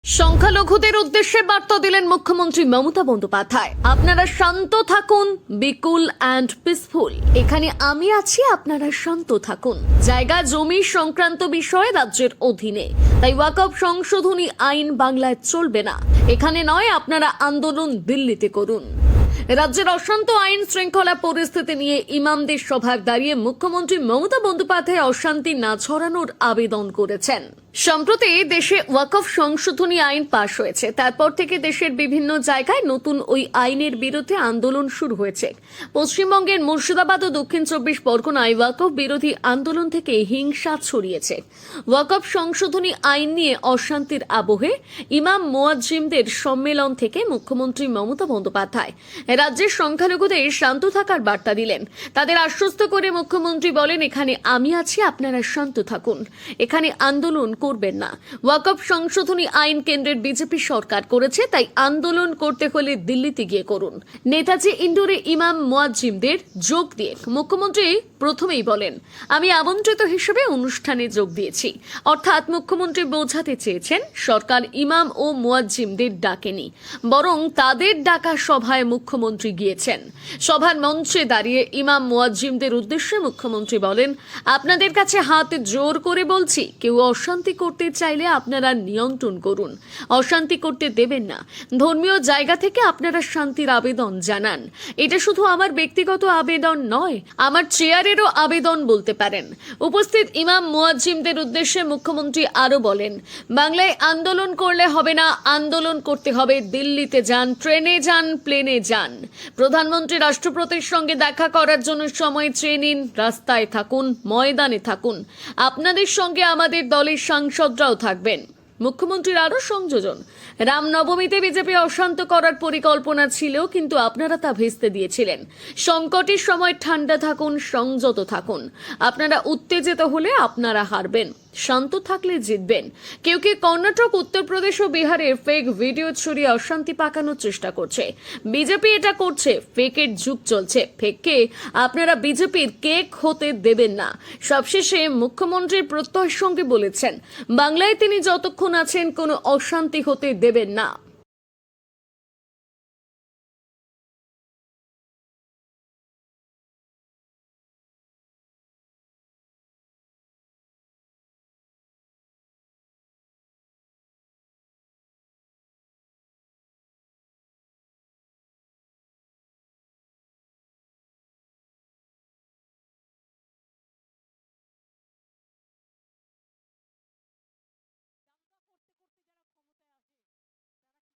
সংখ্যালঘুদের উদ্দেশ্যে বার্তা দিলেন মুখ্যমন্ত্রী মমতা বন্দ্যোপাধ্যায়। আপনারা শান্ত থাকুন, বি কুল অ্যান্ড পিসফুল। এখানে আমি আছি, আপনারা শান্ত থাকুন। জায়গা জমি সংক্রান্ত বিষয় রাজ্যের অধীনে, তাই ওয়াকফ সংশোধনী আইন বাংলায় চলবে না। এখানে নয়, আপনারা আন্দোলন দিল্লিতে করুন। রাজ্যের অশান্ত আইন শৃঙ্খলা পরিস্থিতি নিয়ে ইমামদের সভায় দাঁড়িয়ে মুখ্যমন্ত্রী মমতা বন্দ্যোপাধ্যায় অশান্তি না ছড়ানোর আবেদন করেছেন। সম্প্রতি দেশে ওয়াকফ সংশোধনী আইন পাশ হয়েছে, তারপর থেকে দেশের বিভিন্ন জায়গায় নতুন ওই আইনের বিরুদ্ধে আন্দোলন শুরু হয়েছে। পশ্চিমবঙ্গের মুর্শিদাবাদ ও দক্ষিণ 24 পরগনায় ওয়াকফ বিরোধী আন্দোলন থেকে হিংসা ছড়িয়েছে। ওয়াকফ সংশোধনী আইন নিয়ে অশান্তির আবহে ইমাম মুয়াজ্জিমদের সম্মেলন থেকে মুখ্যমন্ত্রী মমতা বন্দ্যোপাধ্যায় রাজ্যের সংখ্যালঘুদের শান্ত থাকার বার্তা দিলেন। তাদের আশ্বস্ত করে মুখ্যমন্ত্রী বলেন, এখানে আমি আছি, আপনারা শান্ত থাকুন। এখানে আন্দোলন করবেন না। ওয়াকফ সংশোধনী আইন কেন্দ্রের বিজেপি সরকার করেছে, তাই আন্দোলন করতে হলে দিল্লিতে গিয়ে করুন। নেতাজি ইন্ডোরে ইমাম মুয়াজ্জিমদের যোগ দিয়ে মুখ্যমন্ত্রী প্রথমেই বলেন, আমি আমন্ত্রিত হিসেবে অনুষ্ঠানে যোগ দিয়েছি। অর্থাৎ মুখ্যমন্ত্রী বোঝাতে চেয়েছেন সরকার ইমাম ও মুয়াজ্জিমদের ডাকেনি, বরং তাদের ডাকা সভায় মুখ্যমন্ত্রী গিয়েছেন। সভার মঞ্চে দাঁড়িয়ে ইমাম মুয়াজ্জিমদের উদ্দেশ্যে মুখ্যমন্ত্রী বলেন, আপনাদের কাছে হাত জোর করে বলছি, কেউ অশান্তি করতে চাইলে আপনারা নিয়ন্ত্রণ করুন, অশান্তি করতে দেবেন না। ধর্মীয় জায়গা থেকে আপনারা শান্তির আবেদন জানান। এটা শুধু আমার ব্যক্তিগত আবেদন নয়, আমার চেয়ারেরও আবেদন বলতে পারেন। উপস্থিত ইমাম মুয়াজ্জিমদের উদ্দেশ্যে মুখ্যমন্ত্রী আরো বলেন, বাংলায় আন্দোলন করলে হবে না, আন্দোলন করতে হবে দিল্লিতে যান, ট্রেনে যান, প্লেনে যান। প্রধানমন্ত্রী রাষ্ট্রপতির সঙ্গে দেখা করার জন্য সময় চেয়ে নিন, রাস্তায় থাকুন, ময়দানে থাকুন। আপনাদের সঙ্গে আমাদের দলের সাংসদরাও থাকবেন। মুখ্যমন্ত্রীর আরো সংযোজন, রামনবমীতে বিজেপি অশান্ত করার পরিকল্পনা ছিল, কিন্তু আপনারা তা ভেস্তে দিয়েছিলেন। সংকটের সময় ঠান্ডা থাকুন, সংযত থাকুন। আপনারা উত্তেজিত হলে আপনারা হারবেন, শান্ত থাকলে জিতবেন। কেউ কেউ কর্ণাটক, উত্তরপ্রদেশ ও বিহারের ফেক ভিডিও ছড়িয়ে অশান্তি পাকানোর চেষ্টা করছে। বিজেপি এটা করছে, ফেকের যুগ চলছে। ফেককে আপনারা বিজেপির কেক হতে দেবেন না। সবশেষে মুখ্যমন্ত্রীর প্রত্যয়ের সঙ্গে বলেছেন, বাংলায় তিনি যতক্ষণ আছেন কোনো অশান্তি হতে দেবেন না।